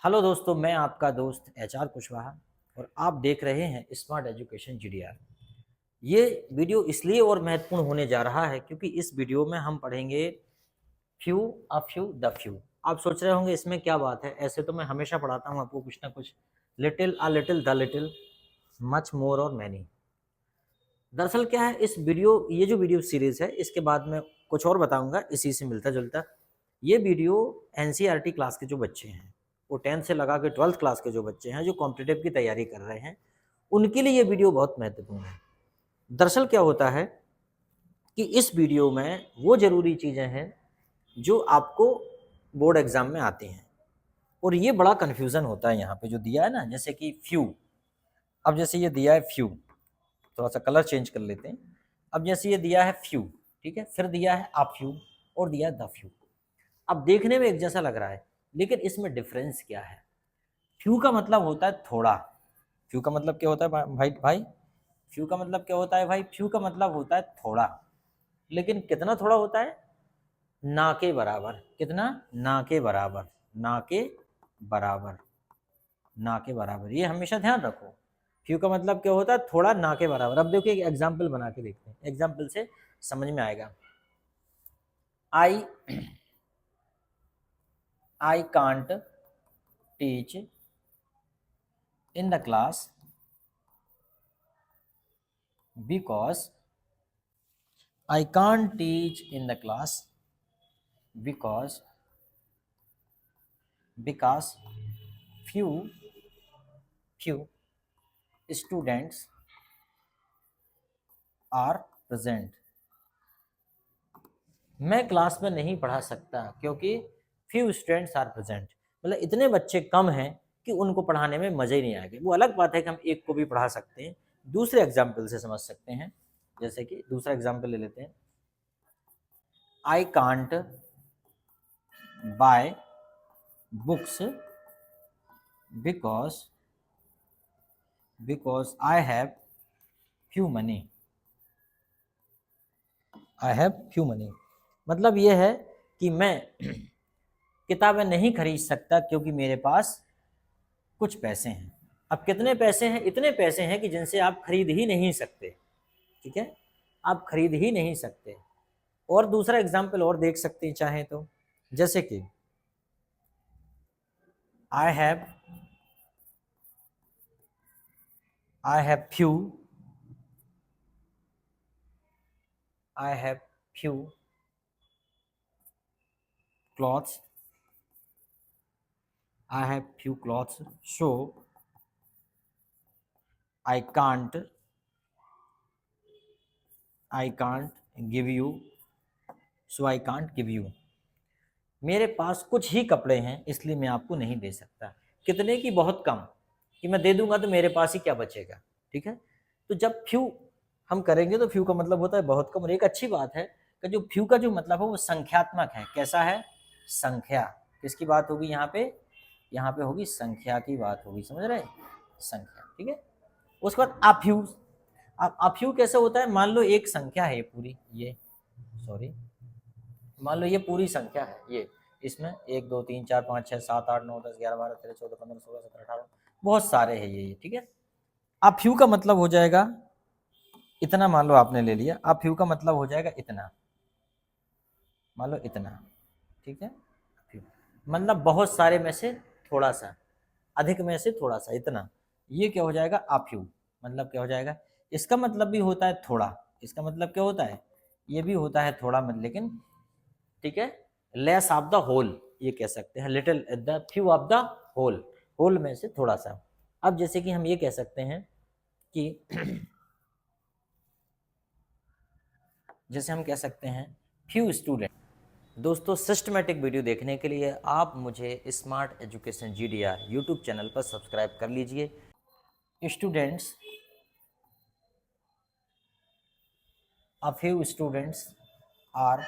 Hello दोस्तों, मैं आपका दोस्त एचआर कुशवाहा और आप देख रहे हैं स्मार्ट एजुकेशन जीडीआर। ये वीडियो इसलिए और महत्वपूर्ण होने जा रहा है क्योंकि इस वीडियो में हम पढ़ेंगे few a few the few. आप सोच रहे होंगे इसमें क्या बात है, ऐसे तो मैं हमेशा पढ़ाता हूँ आपको कुछ ना कुछ, little a little the little much more और मैनी। दरअसल क्या है, ये जो वीडियो सीरीज है इसके बाद में कुछ और बताऊंगा इसी से मिलता जुलता। ये वीडियो एनसीईआरटी क्लास के जो बच्चे हैं, वो 10th से लगा के 12th क्लास के जो बच्चे हैं जो कॉम्पिटिटिव की तैयारी कर रहे हैं, उनके लिए ये वीडियो बहुत महत्वपूर्ण है। दरअसल क्या होता है कि इस वीडियो में वो ज़रूरी चीज़ें हैं जो आपको बोर्ड एग्जाम में आती हैं, और ये बड़ा कन्फ्यूज़न होता है यहाँ पे जो दिया है ना, जैसे कि फ्यू। अब जैसे ये दिया है फ्यू, थोड़ा सा कलर चेंज कर लेते हैं। अब जैसे ये दिया है फ्यू, ठीक है, फिर दिया है आ फ्यू और दिया है द फ्यू। अब देखने में एक जैसा लग रहा है, लेकिन इसमें डिफरेंस क्या है। फ्यू का मतलब होता है थोड़ा। फ्यू का मतलब क्या होता है भाई भाई? फ्यू का मतलब क्या होता है भाई? फ्यू का मतलब होता है थोड़ा। लेकिन कितना थोड़ा होता है? ना के बराबर। कितना? ना के बराबर। ना के बराबर। ना के बराबर, ये हमेशा ध्यान रखो। फ्यू का मतलब क्या होता है? थोड़ा, ना के बराबर। अब देखिए एक एग्जाम्पल बना के देखते हैं, एग्जाम्पल से समझ में आएगा। I I can't teach in the class because I can't teach in the class because few students are present। मैं क्लास में नहीं पढ़ा सकता क्योंकि few students are present, मतलब इतने बच्चे कम हैं कि उनको पढ़ाने में मज़ा ही नहीं आएगा। वो अलग बात है कि हम एक को भी पढ़ा सकते हैं, दूसरे एग्जाम्पल से समझ सकते हैं। जैसे कि दूसरा एग्जाम्पल ले लेते हैं। I can't buy books because I have few money। I have few money, मतलब ये है कि मैं किताबें नहीं खरीद सकता क्योंकि मेरे पास कुछ पैसे हैं। अब कितने पैसे हैं? इतने पैसे हैं कि जिनसे आप खरीद ही नहीं सकते। ठीक है, आप खरीद ही नहीं सकते। और दूसरा एग्जाम्पल और देख सकते हैं चाहें तो, जैसे कि I have few I have few clothes so I can't give you मेरे पास कुछ ही कपड़े हैं इसलिए मैं आपको नहीं दे सकता। कितने की? बहुत कम, कि मैं दे दूंगा तो मेरे पास ही क्या बचेगा। ठीक है, तो जब फ्यू हम करेंगे तो फ्यू का मतलब होता है बहुत कम। और एक अच्छी बात है कि जो फ्यू का जो मतलब है वो संख्यात्मक है। कैसा है? संख्या। किसकी बात होगी यहाँ पे? यहाँ पे होगी संख्या की बात होगी, समझ रहे? संख्या, ठीक है। उसके बाद अफ्यू। अब अफ्यू कैसे होता है? मान लो एक संख्या है पूरी, ये सॉरी, मान लो ये पूरी संख्या है, ये इसमें 1 2 3 4 5 6 7 8 9 10 11 12 13 14 15 16 17 18, बहुत सारे हैं ये, ठीक है। अब फ्यू का मतलब हो जाएगा इतना। मान लो आपने ले लिया, अब फ्यू का मतलब हो जाएगा इतना। मान लो इतना, ठीक है। फ्यू मतलब बहुत सारे में से थोड़ा सा, अधिक में से थोड़ा सा, इतना। ये क्या हो जाएगा? अफ्यू। मतलब क्या हो जाएगा? इसका मतलब भी होता है थोड़ा, इसका मतलब क्या होता है? ये भी होता है थोड़ा, मतलब लेकिन, ठीक है, लेस ऑफ द होल, ये कह सकते हैं, little the few of the whole, whole में से थोड़ा सा। अब जैसे कि हम ये कह सकते हैं कि जैसे हम कह सकते हैं फ्यू स्टूडेंट। दोस्तों, सिस्टमेटिक वीडियो देखने के लिए आप मुझे smart education GDR YouTube channel पर सब्सक्राइब कर लीजिए। Students, a few students are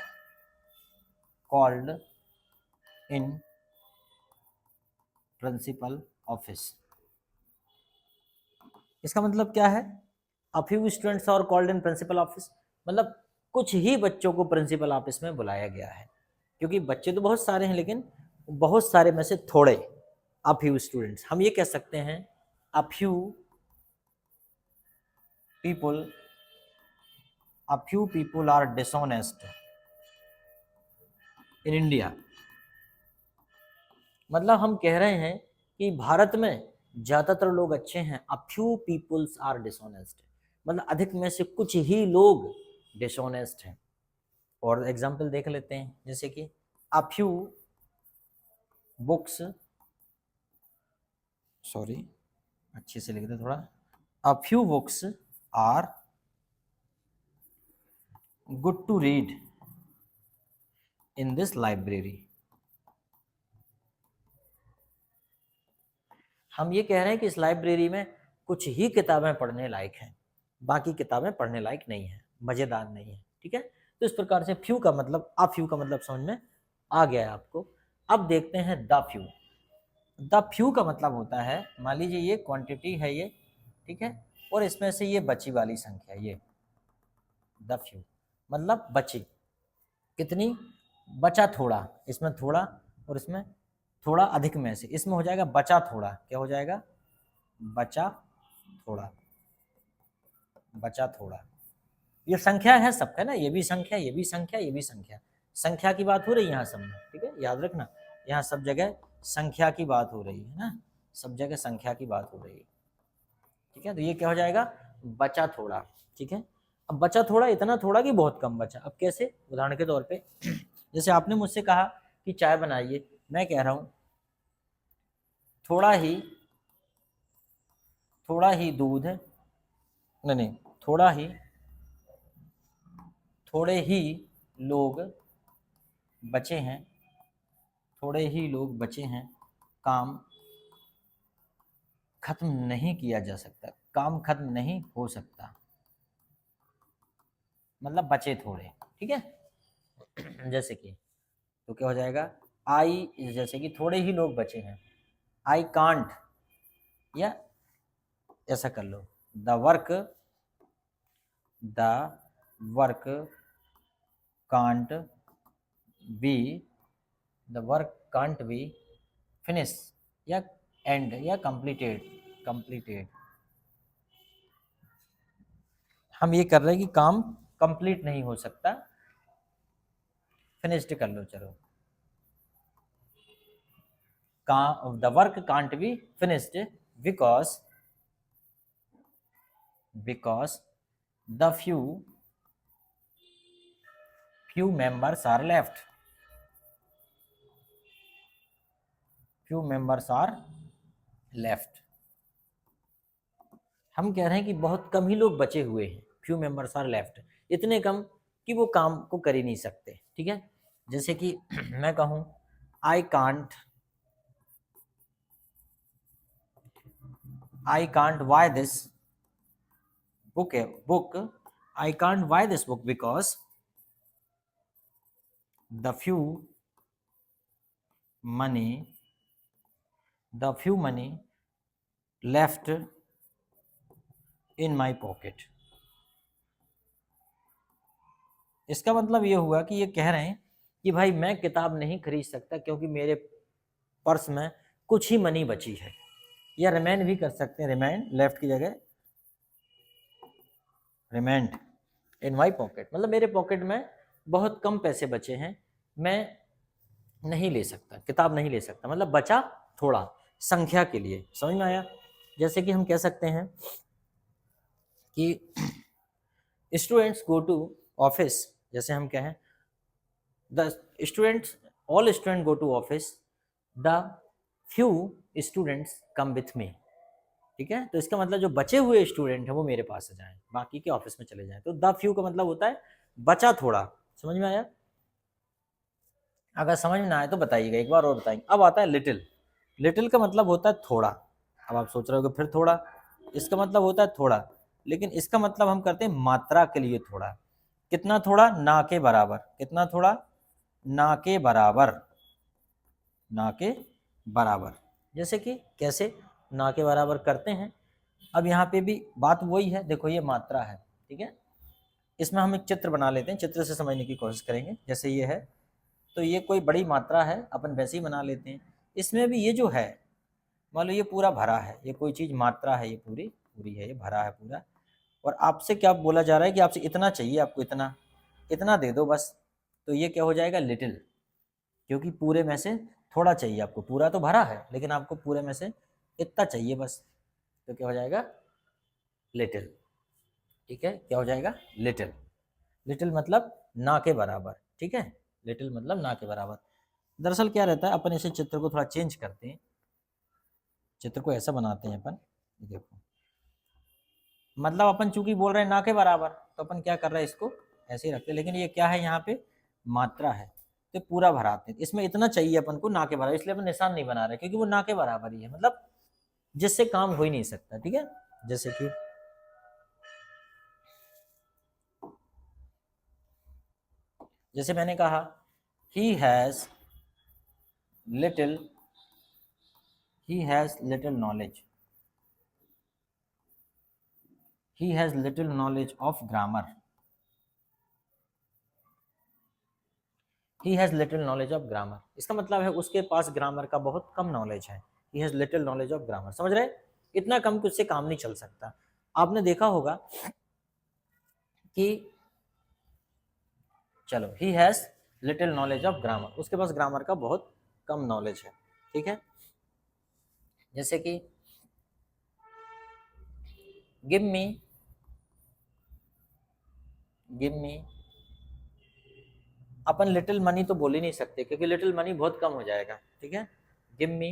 called in principal office। इसका मतलब क्या है? a few students are called in principal office, मतलब कुछ ही बच्चों को प्रिंसिपल ऑफिस में बुलाया गया है। क्योंकि बच्चे तो बहुत सारे हैं लेकिन बहुत सारे में से थोड़े, अ फ्यू स्टूडेंट्स, हम ये कह सकते हैं a few people are dishonest in India. मतलब हम कह रहे हैं कि भारत में ज्यादातर लोग अच्छे हैं, a few peoples are dishonest, मतलब अधिक में से कुछ ही लोग डिसऑनेस्ट हैं। और एग्जाम्पल देख लेते हैं, जैसे कि अ फ्यू बुक्स, सॉरी अच्छे से लिख दे थोड़ा, a few books are good to read in this library. हम ये कह रहे हैं कि इस लाइब्रेरी में कुछ ही किताबें पढ़ने लायक हैं, बाकी किताबें पढ़ने लायक नहीं है, मजेदार नहीं है। ठीक है, तो इस प्रकार से फ्यू का मतलब, आ फ्यू का मतलब समझ में आ गया है आपको। अब देखते हैं द फ्यू। द फ्यू का मतलब होता है, मान लीजिए ये क्वांटिटी है ये, ठीक है, और इसमें से ये बची वाली संख्या, ये द फ्यू मतलब बची कितनी, बचा थोड़ा, इसमें थोड़ा और इसमें थोड़ा अधिक में से, इसमें हो जाएगा बचा थोड़ा, क्या हो जाएगा, बचा थोड़ा, बचा थोड़ा। ये संख्या है सबका ना, ये भी संख्या, ये भी संख्या, ये भी संख्या, संख्या की बात हो रही है यहाँ सब में। ठीक है, याद रखना, यहाँ सब जगह संख्या की बात हो रही है ना, सब जगह संख्या की बात हो रही है। ठीक है, तो ये क्या हो जाएगा, बचा थोड़ा। ठीक है, अब बचा थोड़ा, इतना थोड़ा कि बहुत कम बचा। अब कैसे, उदाहरण के तौर पे जैसे आपने मुझसे कहा कि चाय बनाइए, मैं कह रहा हूं थोड़ा ही दूध, नहीं, थोड़े ही लोग बचे हैं, थोड़े ही लोग बचे हैं, काम खत्म नहीं किया जा सकता, काम खत्म नहीं हो सकता, मतलब बचे थोड़े। ठीक है, जैसे कि तो क्या हो जाएगा, आई, जैसे कि थोड़े ही लोग बचे हैं, आई कांट, या ऐसा कर लो, the work can't be, the work can't be finish, या एंड, या कंप्लीटेड। हम ये कर रहे हैं कि काम कंप्लीट नहीं हो सकता, फिनिश्ड कर लो चलो, the work can't be finished because the few members are left, हम कह रहे हैं कि बहुत कम ही लोग बचे हुए हैं, few members are left, इतने कम कि वो काम को कर ही नहीं सकते। ठीक है, जैसे कि मैं कहूं I can't by this book, I can't by this book because the few money left in my pocket। इसका मतलब ये हुआ कि ये कह रहे हैं कि भाई मैं किताब नहीं खरीद सकता क्योंकि मेरे पर्स में कुछ ही मनी बची है, या रिमेन भी कर सकते हैं, रिमेन लेफ्ट की जगह रिमेंड इन माई पॉकेट, मतलब मेरे पॉकेट में बहुत कम पैसे बचे हैं, मैं नहीं ले सकता, किताब नहीं ले सकता, मतलब बचा थोड़ा, संख्या के लिए। समझ में आया? जैसे कि हम कह सकते हैं कि स्टूडेंट्स गो टू ऑफिस, जैसे हम कहें the students, all student go to office, the few students come with me. ठीक है, तो इसका मतलब जो बचे हुए स्टूडेंट हैं वो मेरे पास आ जाएं, बाकी के ऑफिस में चले जाएं। तो द फ्यू का मतलब होता है बचा थोड़ा। समझ में आया? अगर समझ में ना आए तो बताइएगा, एक बार और बताएंगे। अब आता है लिटिल। लिटिल का मतलब होता है थोड़ा। अब आप सोच रहे हो कि फिर थोड़ा, इसका मतलब होता है थोड़ा, लेकिन इसका मतलब हम करते हैं मात्रा के लिए थोड़ा। कितना थोड़ा? ना के बराबर। कितना थोड़ा? ना के बराबर, ना के बराबर। जैसे कि कैसे ना के बराबर करते हैं, अब यहाँ पे भी बात वही है। देखो ये मात्रा है, ठीक है, इसमें हम एक चित्र बना लेते हैं, चित्र से समझने की कोशिश करेंगे। जैसे ये है, तो ये कोई बड़ी मात्रा है, अपन वैसे ही बना लेते हैं। इसमें भी ये जो है मान लो ये पूरा भरा है, ये कोई चीज़ मात्रा है, ये पूरी पूरी है, ये भरा है पूरा, और आपसे क्या बोला जा रहा है कि आपसे इतना चाहिए, आपको इतना इतना दे दो बस, तो ये क्या हो जाएगा, लिटिल, क्योंकि पूरे में से थोड़ा चाहिए आपको, पूरा तो भरा है लेकिन आपको पूरे में से इतना चाहिए बस, तो क्या हो जाएगा, लिटिल। ठीक है, क्या हो जाएगा, लिटिल। लिटिल मतलब ना के बराबर, ठीक है, लिटिल मतलब ना के बराबर। दरअसल क्या रहता है, अपन इसे चित्र को थोड़ा चेंज करते हैं, चित्र को ऐसा बनाते हैं अपन, देखो, मतलब अपन चूंकि बोल रहे हैं ना के बराबर, तो अपन क्या कर रहे हैं, इसको ऐसे ही रखते हैं, लेकिन ये क्या है, यहाँ पे मात्रा है, तो पूरा भराते हैं, इसमें इतना चाहिए अपन को ना के बराबर, इसलिए अपन निशान नहीं बना रहे, क्योंकि वो ना के बराबर ही है, मतलब जिससे काम हो ही नहीं सकता। ठीक है, जैसे कि जैसे मैंने कहा, he has little, he has little knowledge, he has little knowledge of grammar, he has little knowledge of grammar, इसका मतलब है उसके पास ग्रामर का बहुत कम नॉलेज है, he has little knowledge of grammar, समझ रहे, इतना कम कि उससे काम नहीं चल सकता। आपने देखा होगा कि चलो, he has little knowledge of grammar, उसके पास ग्रामर का बहुत कम नॉलेज है। ठीक है, जैसे कि गिव मी, गिव मी, अपन लिटिल मनी तो बोल ही नहीं सकते, क्योंकि लिटिल मनी बहुत कम हो जाएगा। ठीक है, गिव मी,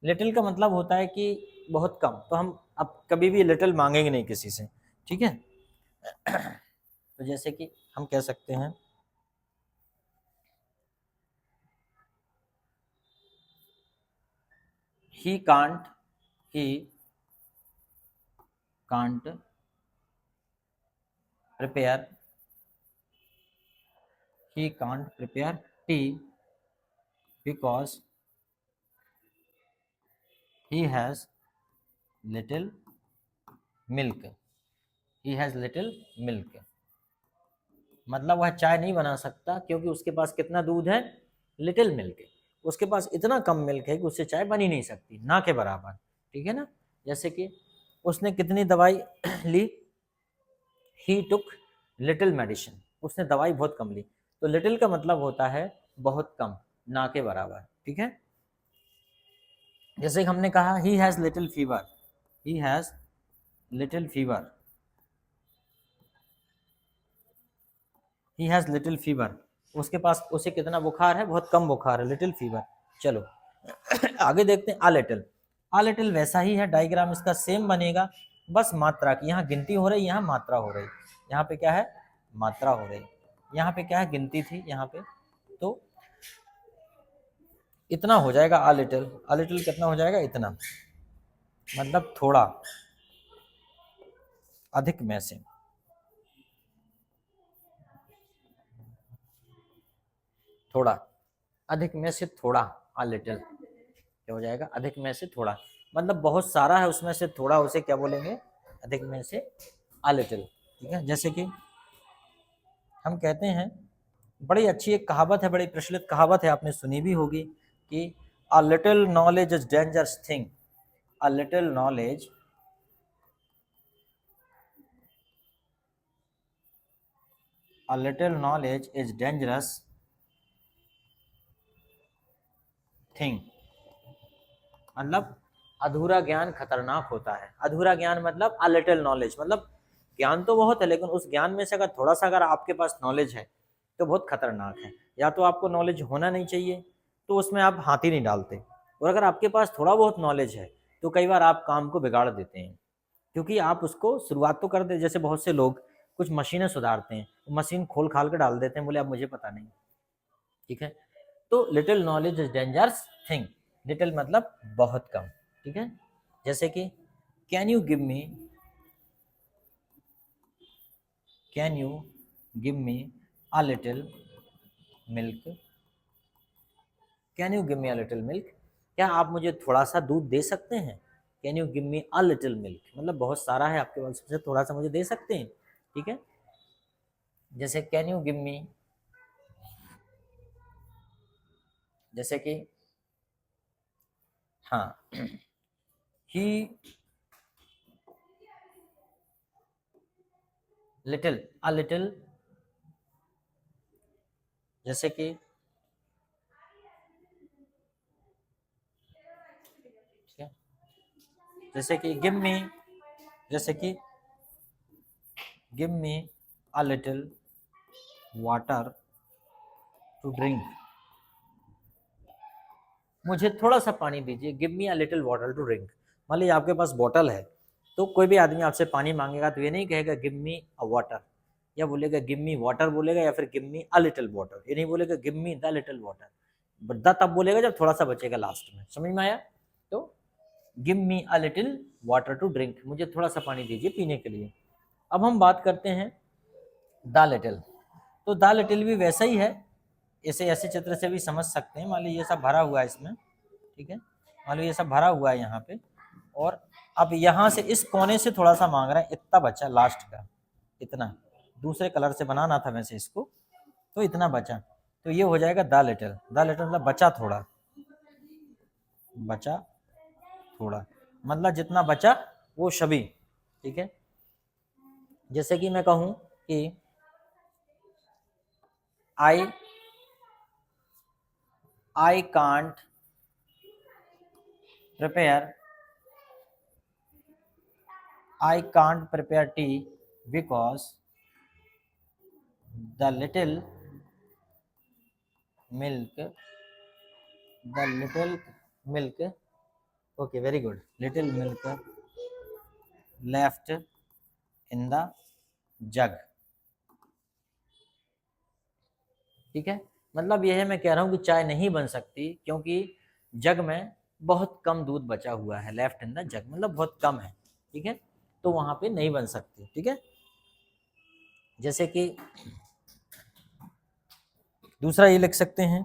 लिटिल का मतलब होता है कि बहुत कम, तो हम अब कभी भी लिटिल मांगेंगे नहीं किसी से। ठीक है, तो जैसे कि हम कह सकते हैं, he can't, he can't prepare, he can't prepare tea because he has little milk, he has little milk, मतलब वह चाय नहीं बना सकता क्योंकि उसके पास कितना दूध है, लिटिल मिल्क है, उसके पास इतना कम मिल्क है कि उससे चाय बनी नहीं सकती, ना के बराबर। ठीक है ना, जैसे कि उसने कितनी दवाई ली, ही टुक लिटिल मेडिसिन, उसने दवाई बहुत कम ली, तो लिटिल का मतलब होता है बहुत कम, ना के बराबर। ठीक है, जैसे कि हमने कहा he has little fever, he has little fever, he has little fever, उसके पास, उसे कितना बुखार है, बहुत कम बुखार है, लिटिल फीवर। चलो आगे देखते हैं, आ लिटिल वैसा ही है, डायग्राम इसका सेम बनेगा, बस मात्रा की, यहाँ गिनती हो रही, यहाँ मात्रा हो रही, यहाँ पे क्या है, मात्रा हो रही, यहाँ पे क्या है, गिनती थी यहाँ पे, तो इतना हो जाएगा आ लिटिल कितना हो जाएगा, इतना, मतलब थोड़ा, अधिक में से, थोड़ा, अधिक में से थोड़ा, आ लिटिल क्या हो जाएगा, अधिक में से थोड़ा, मतलब बहुत सारा है उसमें से थोड़ा, उसे क्या बोलेंगे, अधिक में से आ लिटिल। ठीक है, जैसे कि हम कहते हैं, बड़ी अच्छी एक कहावत है, बड़ी प्रचलित कहावत है, आपने सुनी भी होगी कि a little knowledge is dangerous thing, a little knowledge a little knowledge is dangerous thing, मतलब अधूरा ज्ञान खतरनाक होता है, अधूरा ज्ञान मतलब अ लिटिल नॉलेज, मतलब ज्ञान तो बहुत है लेकिन उस ज्ञान में से अगर थोड़ा सा अगर आपके पास नॉलेज है तो बहुत खतरनाक है। या तो आपको नॉलेज होना नहीं चाहिए, तो उसमें आप हाथ ही नहीं डालते, और अगर आपके पास थोड़ा बहुत नॉलेज है तो कई बार आप काम को बिगाड़ देते हैं, क्योंकि आप उसको शुरुआत तो कर दे, जैसे बहुत से लोग कुछ मशीनें सुधारते हैं, मशीन खोल खाल कर डाल देते हैं, बोले अब मुझे पता नहीं। ठीक है, तो little knowledge is dangerous thing, little मतलब बहुत कम। ठीक है, जैसे कि can you give me, can you give me a little milk, can you give me a little milk, क्या आप मुझे थोड़ा सा दूध दे सकते हैं, can you give me a little milk, मतलब बहुत सारा है आपके पास, उससे थोड़ा सा मुझे दे सकते हैं। ठीक है, जैसे कैन यू गिव मी, जैसे कि हाँ, ही लिटिल, अ लिटिल, जैसे कि ठीक है, जैसे कि जैसे कि give me a little water to drink, मुझे थोड़ा सा पानी दीजिए, give me a little water to drink. मान लीजिए आपके पास बॉटल है, तो कोई भी आदमी आपसे पानी मांगेगा तो ये नहीं कहेगा गिव मी अ वाटर, या बोलेगा गिव मी वाटर बोलेगा, या फिर give me a little water, ये नहीं बोलेगा give me the little water. But the तब बोलेगा जब थोड़ा सा बचेगा लास्ट में, समझ में आया? तो give me a little water to drink, मुझे थोड़ा सा पानी दीजिए पीने के लिए। अब हम बात करते हैं द लिटिल। तो द लिटिल भी वैसा ही है, ऐसे ऐसे चित्र से भी समझ सकते हैं। मान लीजिए ये सब भरा हुआ है इसमें, ठीक है, मान लो ये सब भरा हुआ है यहाँ पे, और अब यहाँ से इस कोने से थोड़ा सा मांग रहा है, इतना बचा लास्ट का, इतना दूसरे कलर से बनाना था वैसे इसको, तो इतना बचा, तो ये हो जाएगा द लिटिल। द लिटिल मतलब बचा थोड़ा, बचा थोड़ा मतलब जितना बचा वो सभी, ठीक है। जैसे कि मैं कहूँ कि I can't prepare, I can't prepare tea because the little milk, the little milk, okay, very good, little milk left in the jug, ठीक है। मतलब यह है, मैं कह रहा हूँ कि चाय नहीं बन सकती क्योंकि जग में बहुत कम दूध बचा हुआ है, लेफ्ट इन द जग मतलब बहुत कम है, ठीक है, तो वहां पे नहीं बन सकती, ठीक है। जैसे कि दूसरा ये लिख सकते हैं,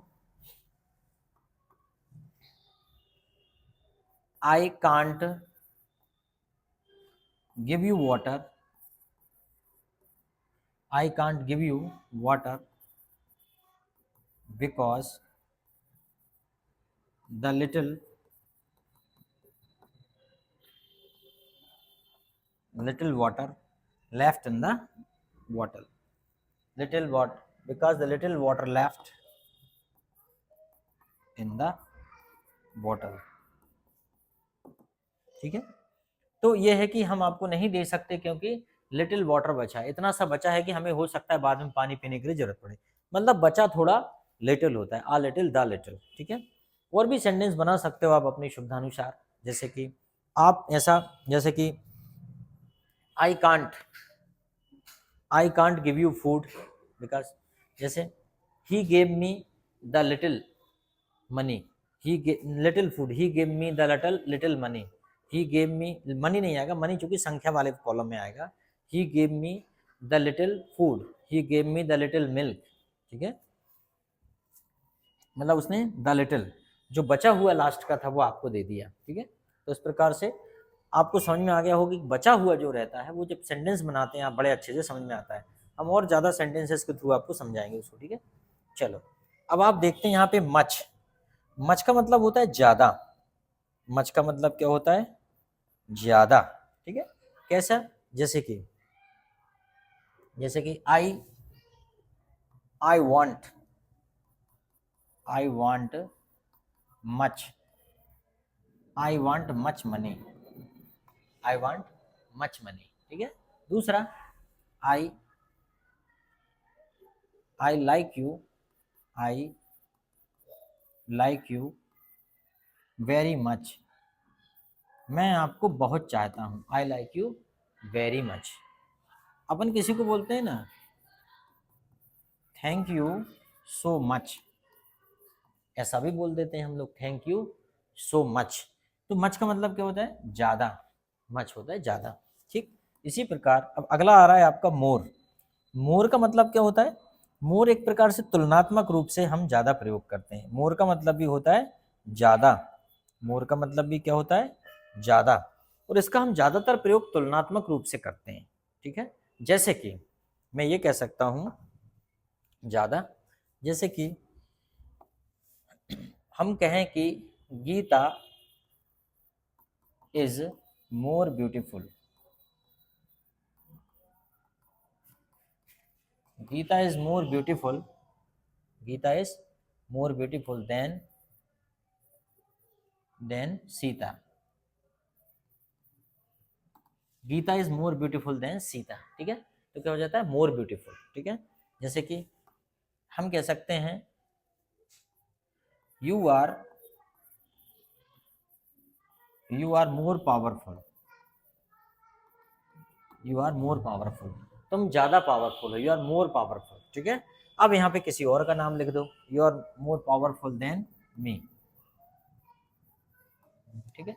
आई can't give you water, I can't give you water because the little water left in the bottle. Little water, because the little water left in the bottle, ठीक है। तो ये है कि हम आपको नहीं दे सकते क्योंकि लिटिल वाटर बचा है, इतना सा बचा है कि हमें हो सकता है बाद में पानी पीने के लिए जरूरत पड़े, मतलब बचा थोड़ा लिटिल होता है, आ लिटिल द लिटिल, ठीक है। और भी सेंटेंस बना सकते हो आप अपनी सुविधानुसार, जैसे कि आप ऐसा, जैसे कि I can't give you food because, जैसे he gave me the little money, he little food, he gave me the little money, he gave me, money नहीं आएगा, मनी चूंकि संख्या वाले कॉलम में आएगा, he gave me the little food, he gave me the little milk, ठीक है, मतलब उसने द लिटिल जो बचा हुआ लास्ट का था वो आपको दे दिया, ठीक है। तो इस प्रकार से आपको समझ में आ गया होगा कि बचा हुआ जो रहता है वो जब सेंटेंस बनाते हैं आप बड़े अच्छे से समझ में आता है। हम और ज़्यादा सेंटेंसेस के थ्रू आपको समझाएंगे उसको, ठीक है। चलो अब आप देखते हैं यहाँ पे मच, मच का मतलब होता है ज़्यादा, मच का मतलब क्या होता है, ज़्यादा, ठीक है। कैसा, जैसे कि I want much, I want much money, I want much money, ठीक है। दूसरा I like you, I like you very much, मैं आपको बहुत चाहता हूँ, I like you very much. अपन किसी को बोलते हैं ना थैंक यू सो मच, ऐसा भी बोल देते हैं हम लोग, थैंक यू सो मच। तो मच का मतलब क्या होता है, ज़्यादा, मच होता है ज़्यादा, ठीक। इसी प्रकार अब अगला आ रहा है आपका मोर। मोर का मतलब क्या होता है, मोर एक प्रकार से तुलनात्मक रूप से हम ज़्यादा प्रयोग करते हैं, मोर का मतलब भी होता है ज़्यादा, मोर का मतलब भी क्या होता है, ज़्यादा, और इसका हम ज़्यादातर प्रयोग तुलनात्मक रूप से करते हैं, ठीक है। जैसे कि मैं ये कह सकता हूँ ज़्यादा, जैसे कि हम कहें कि Geeta is more beautiful. Geeta is more beautiful, Geeta is more beautiful than Sita. Geeta is more beautiful than Sita, ठीक है। तो क्या हो जाता है, मोर ब्यूटीफुल, ठीक है। जैसे कि हम कह सकते हैं you are more powerful, you are more powerful, तुम ज्यादा पावरफुल हो, यू आर मोर पावरफुल, ठीक है। अब यहाँ पे किसी और का नाम लिख दो, you are more powerful than me, ठीक है।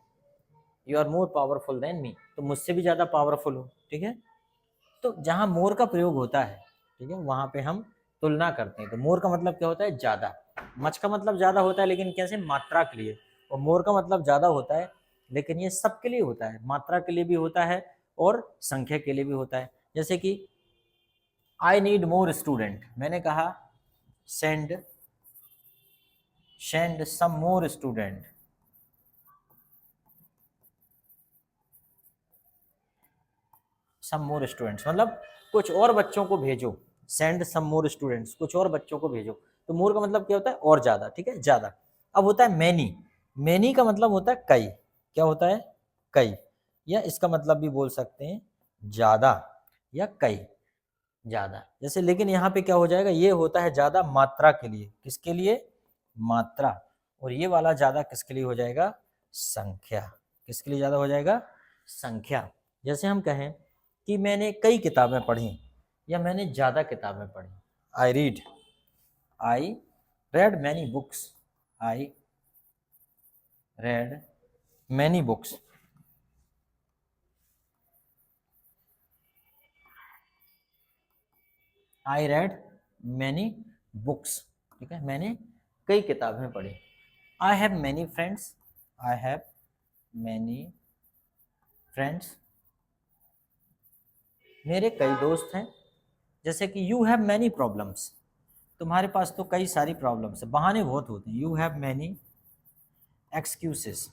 You are more powerful than me, तो मुझसे भी ज्यादा पावरफुल हो, ठीक है। तो जहां मोर का प्रयोग होता है, ठीक है, वहां पे हम तुलना करते हैं। तो मोर का मतलब क्या होता है, ज्यादा। मच का मतलब ज्यादा होता है, लेकिन कैसे, मात्रा के लिए। और मोर का मतलब ज्यादा होता है, लेकिन ये सबके लिए होता है, मात्रा के लिए भी होता है और संख्या के लिए भी होता है। जैसे कि आई नीड मोर स्टूडेंट, मैंने कहा सेंड सम मोर स्टूडेंट, सम मोर स्टूडेंट्स मतलब कुछ और बच्चों को भेजो, सेंड सम मोर स्टूडेंट्स, कुछ और बच्चों को भेजो। तो मोर का मतलब क्या होता है, और ज्यादा, ठीक है, ज्यादा। अब होता है मैनी, मैनी का मतलब होता है कई, क्या होता है, कई, या इसका मतलब भी बोल सकते हैं ज्यादा या कई, ज्यादा। जैसे लेकिन यहाँ पे क्या हो जाएगा, ये होता है ज्यादा मात्रा के लिए, किसके लिए, मात्रा। और ये वाला ज्यादा किसके लिए हो जाएगा, संख्या, किसके लिए ज्यादा हो जाएगा, संख्या। जैसे हम कहें कि मैंने कई किताबें पढ़ी या मैंने ज्यादा किताबें पढ़ी, I read many books, I read many books. I read many books, ठीक है, मैंने कई किताबें पढ़ी। I have many friends, I have many friends, मेरे कई दोस्त हैं। जैसे कि यू हैव मैनी प्रॉब्लम्स, तुम्हारे पास तो कई सारी प्रॉब्लम्स है, बहाने बहुत होते हैं। You have many excuses,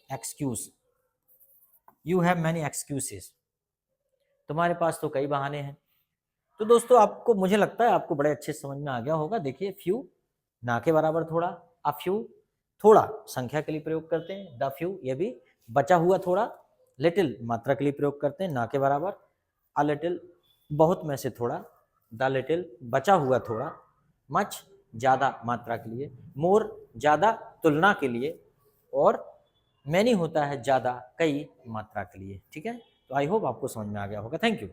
excuse, you have many excuses, तुम्हारे पास तो कई बहाने हैं। तो दोस्तों आपको, मुझे लगता है आपको बड़े अच्छे समझ में आ गया होगा। देखिए फ्यू ना के बराबर थोड़ा, अ फ्यू थोड़ा संख्या के लिए प्रयोग करते हैं, द फ्यू ये भी बचा हुआ थोड़ा, लिटिल मात्रा के लिए प्रयोग करते हैं ना के बराबर, अ लिटिल बहुत में से थोड़ा, द लिटिल बचा हुआ थोड़ा, मच ज्यादा मात्रा के लिए, मोर ज्यादा तुलना के लिए, और मैनी होता है ज्यादा कई मात्रा के लिए, ठीक है। तो आई होप आपको समझ में आ गया होगा। Thank you.